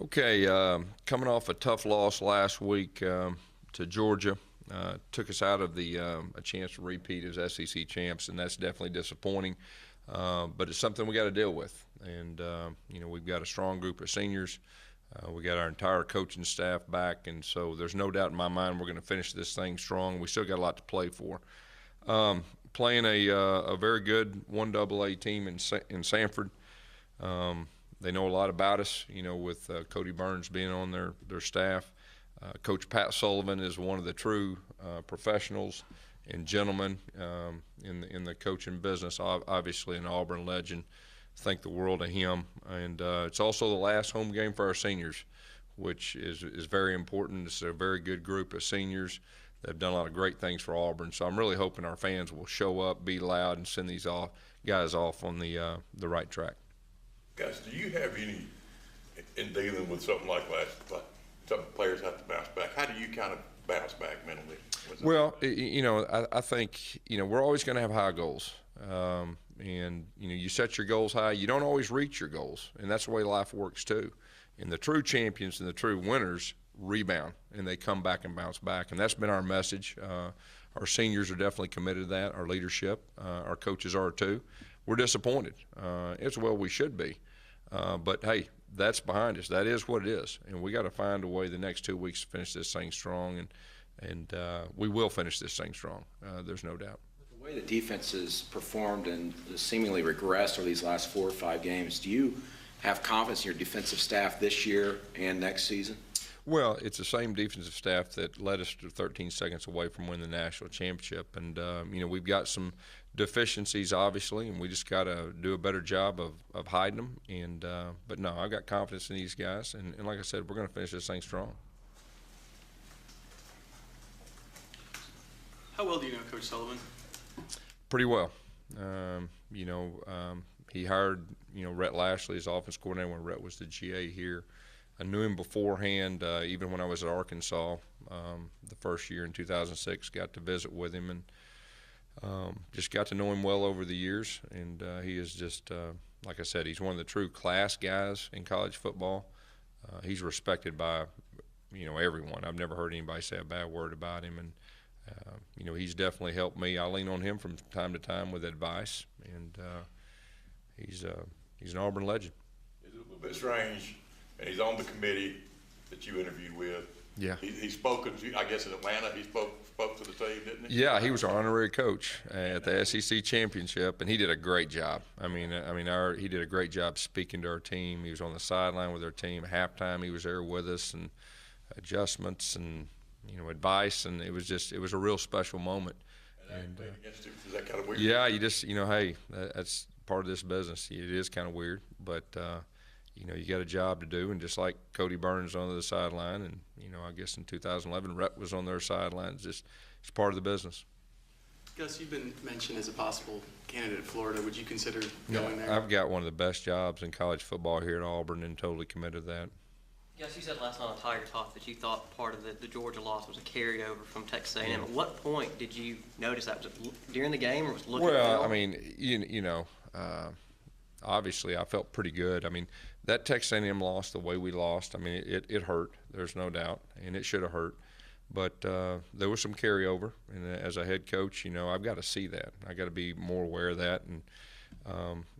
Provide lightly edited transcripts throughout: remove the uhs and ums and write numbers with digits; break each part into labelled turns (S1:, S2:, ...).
S1: Okay, coming off a tough loss last week to Georgia, took us out of the a chance to repeat as SEC champs, and that's definitely disappointing. But it's something we got to deal with, and we've got a strong group of seniors. We got our entire coaching staff back, and so there's no doubt in my mind we're going to finish this thing strong. We still got a lot to play for. Playing a very good 1AA team in Samford. They know a lot about us, with Cody Burns being on their staff. Coach Pat Sullivan is one of the true professionals and gentlemen in the coaching business, obviously an Auburn legend. Think the world of him. And it's also the last home game for our seniors, which is very important. It's a very good group of seniors. They've done a lot of great things for Auburn. So I'm really hoping our fans will show up, be loud, and send these guys off on the right track.
S2: Gus, do you have any, in dealing with something like some players have to bounce back, how do you kind of bounce back mentally?
S1: Well, I think, we're always going to have high goals. And, you set your goals high. You don't always reach your goals, and that's the way life works too. And the true champions and the true winners rebound, and they come back and bounce back. And that's been our message. Our seniors are definitely committed to that, our leadership. Our coaches are too. We're disappointed. It's well we should be. But, hey, that's behind us. That is what it is. And we got to find a way the next 2 weeks to finish this thing strong, and we will finish this thing strong. There's no doubt.
S3: The way the defense has performed and seemingly regressed over these last 4 or 5 games, do you have confidence in your defensive staff this year and next season?
S1: Well, it's the same defensive staff that led us to 13 seconds away from winning the national championship. And, we've got some deficiencies, obviously, and we just got to do a better job of hiding them. And but, no, I've got confidence in these guys. And like I said, we're going to finish this thing strong.
S4: How well do you know Coach Sullivan?
S1: Pretty well. He hired, Rhett Lashlee as offense coordinator when Rhett was the GA here. I knew him beforehand, even when I was at Arkansas the first year in 2006. Got to visit with him and just got to know him well over the years. And he is just, like I said, he's one of the true class guys in college football. He's respected by, everyone. I've never heard anybody say a bad word about him. And, he's definitely helped me. I lean on him from time to time with advice. And he's an Auburn legend.
S2: It's a little bit strange. And he's on the committee that you interviewed with.
S1: Yeah.
S2: He spoke, I guess, in Atlanta. He spoke to the team, didn't he?
S1: Yeah, he was our honorary coach at the SEC championship, and he did a great job. He did a great job speaking to our team. He was on the sideline with our team. At halftime, he was there with us, and adjustments and advice, and it was a real special moment.
S2: And against him, is that kind of weird?
S1: Yeah, you just hey, that's part of this business. It is kind of weird, but. You got a job to do, and just like Cody Burns on the sideline, and I guess in 2011, Rhett was on their sidelines. It's part of the business.
S4: Gus, you've been mentioned as a possible candidate at Florida. Would you consider going there?
S1: I've got one of the best jobs in college football here at Auburn, and totally committed to that.
S5: Gus, you said last night on Tiger Talk that you thought part of the Georgia loss was a carryover from Texas A&M. At what point did you notice that? Was it during the game, or was it looking?
S1: Well, obviously I felt pretty good. That Texas A&M loss, the way we lost, it hurt. There's no doubt, and it should have hurt. But there was some carryover, and as a head coach, I've got to see that. I got to be more aware of that, and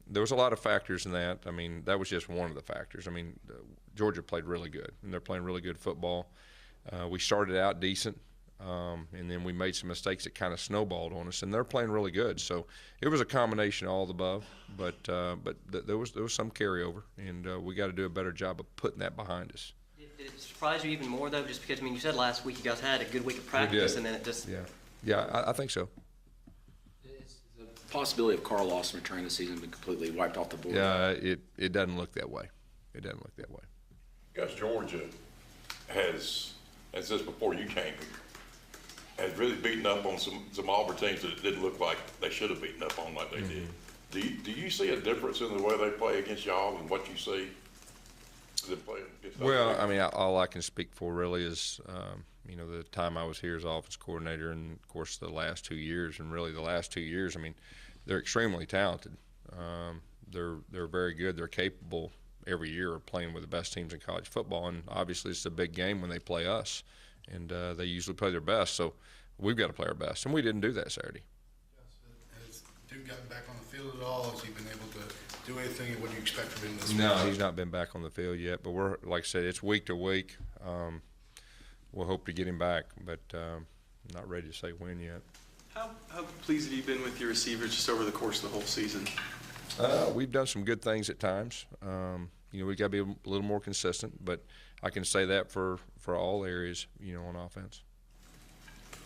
S1: there was a lot of factors in that. That was just one of the factors. Georgia played really good, and they're playing really good football. We started out decent. And then we made some mistakes that kind of snowballed on us, and they're playing really good. So it was a combination of all the above, but there was some carryover, and we got to do a better job of putting that behind us.
S5: Did it surprise you even more though? Just because you said last week you guys had a good week of practice, and then it just
S1: I think so.
S3: Is the possibility of Carl Lawson returning this season been completely wiped off the board?
S1: Yeah, it doesn't look that way. It doesn't look that way.
S2: Gus, Georgia has, as this before you came here, has really beaten up on some Auburn teams that it didn't look like they should have beaten up on like they did. Do you see a difference in the way they play against y'all and what you see them play against?
S1: Well, all I can speak for really is, the time I was here as offense coordinator, and of course the last 2 years, and really the last 2 years. They're extremely talented. They're very good. They're capable, every year are playing with the best teams in college football, and obviously it's a big game when they play us, and they usually play their best. So we've got to play our best, and we didn't do that Saturday.
S6: Has Duke gotten back on the field at all? Has he been able to do anything? What do you expect from him this week?
S1: No, he's not been back on the field yet, but we're, like I said, it's week to week. We'll hope to get him back, but not ready to say when yet.
S4: How pleased have you been with your receivers just over the course of the whole season?
S1: We've done some good things at times. We got to be a little more consistent, but I can say that for all areas, on offense.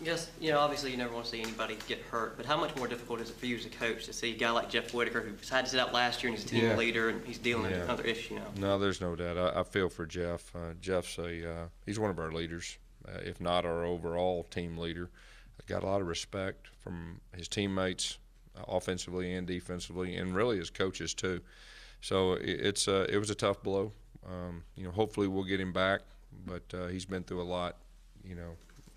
S5: Yes, obviously you never want to see anybody get hurt, but how much more difficult is it for you as a coach to see a guy like Jeff Whitaker, who's had to sit out last year and he's a team leader and he's dealing with another issue now?
S1: No, there's no doubt. I feel for Jeff. Jeff's he's one of our leaders, if not our overall team leader. Got a lot of respect from his teammates, offensively and defensively, and really his coaches too. So it was a tough blow. Hopefully we'll get him back, but he's been through a lot,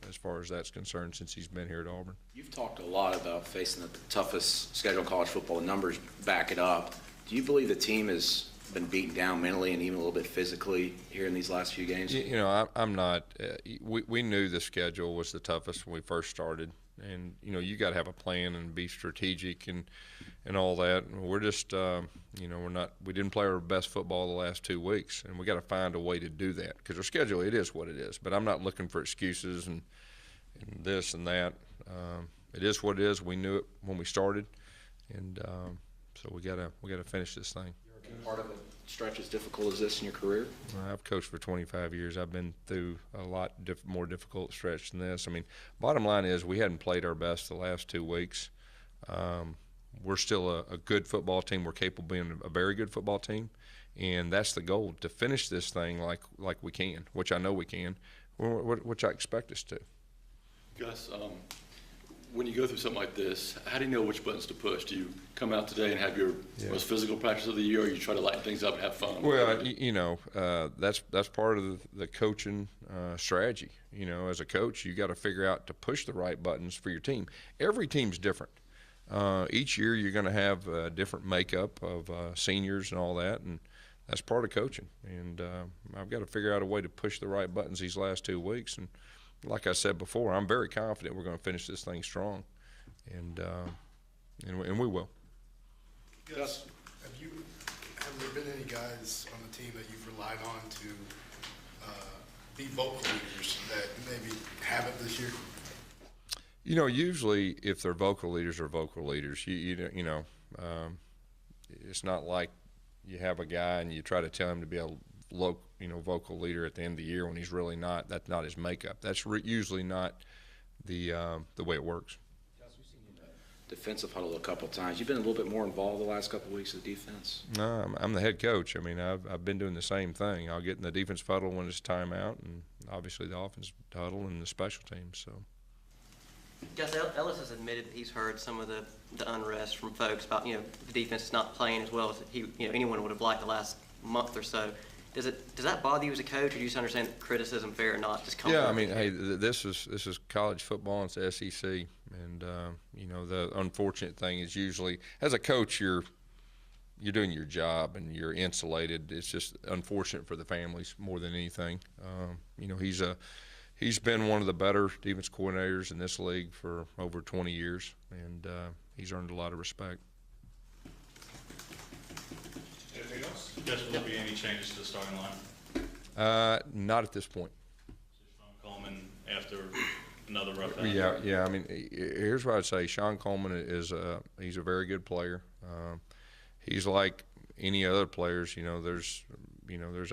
S1: as far as that's concerned since he's been here at Auburn.
S3: You've talked a lot about facing the toughest schedule in college football. The numbers back it up. Do you believe the team has been beaten down mentally and even a little bit physically here in these last few games?
S1: I'm not. We knew the schedule was the toughest when we first started, and you got to have a plan and be strategic and all that. And we're just we didn't play our best football the last 2 weeks, and we got to find a way to do that because our schedule, it is what it is. But I'm not looking for excuses and this and that. It is what it is. We knew it when we started, and so we gotta finish this thing.
S3: Part of a stretch as difficult as this in your career?
S1: I've coached for 25 years. I've been through a lot more difficult stretch than this. I mean, bottom line is we hadn't played our best the last 2 weeks. We're still a good football team. We're capable of being a very good football team, and that's the goal, to finish this thing like we can, which I know we can, which I expect us to.
S7: Gus, when you go through something like this, how do you know which buttons to push? Do you come out today and have your most physical practice of the year, or you try to lighten things up and have fun?
S1: Well, that's part of the coaching strategy. As a coach, you got to figure out to push the right buttons for your team. Every team's different. Each year you're going to have a different makeup of seniors and all that, and that's part of coaching. And I've got to figure out a way to push the right buttons these last 2 weeks. And like I said before, I'm very confident we're going to finish this thing strong, and we will.
S6: Yes. Have there been any guys on the team that you've relied on to be vocal leaders that maybe haven't this year?
S1: Usually if they're vocal leaders, are vocal leaders. It's not like you have a guy and you try to tell him to be a vocal leader at the end of the year when he's really not. That's not his makeup. That's usually not the way it works.
S3: We've seen you in the defensive huddle a couple of times. You've been a little bit more involved the last couple of weeks of defense.
S1: No, I'm the head coach. I mean, I've been doing the same thing. I'll get in the defensive huddle when it's timeout, and obviously the offensive huddle and the special teams. So.
S5: Gus, Ellis has admitted that he's heard some of the unrest from folks about the defense is not playing as well as anyone would have liked the last month or so. Does that bother you as a coach, or do you just understand that criticism, fair or not, just comes?
S1: Yeah, I mean, hey, this is college football, and it's the SEC, and the unfortunate thing is usually as a coach you're doing your job and you're insulated. It's just unfortunate for the families more than anything. He's been one of the better defense coordinators in this league for over 20 years, and he's earned a lot of respect.
S8: Anything else? Guess will there be any changes to the starting line?
S1: Not at this point.
S8: Sean Coleman after another rough outing.
S1: Yeah. I mean, here's what I'd say. Sean Coleman he's a very good player. He's like any other players. There's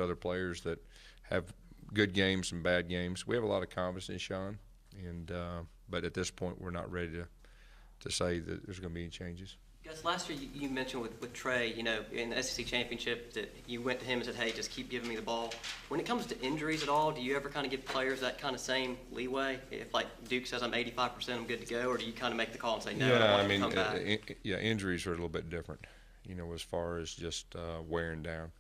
S1: other players that have good games and bad games. We have a lot of confidence in Sean, but at this point we're not ready to say that there's going to be any changes.
S5: Gus, last year you mentioned with Trey, in the SEC championship, that you went to him and said, hey, just keep giving me the ball. When it comes to injuries at all, do you ever kind of give players that kind of same leeway? If, like, Duke says I'm 85%, I'm good to go, or do you kind of make the call and say, no, I want to come back?
S1: Injuries are a little bit different, as far as just wearing down.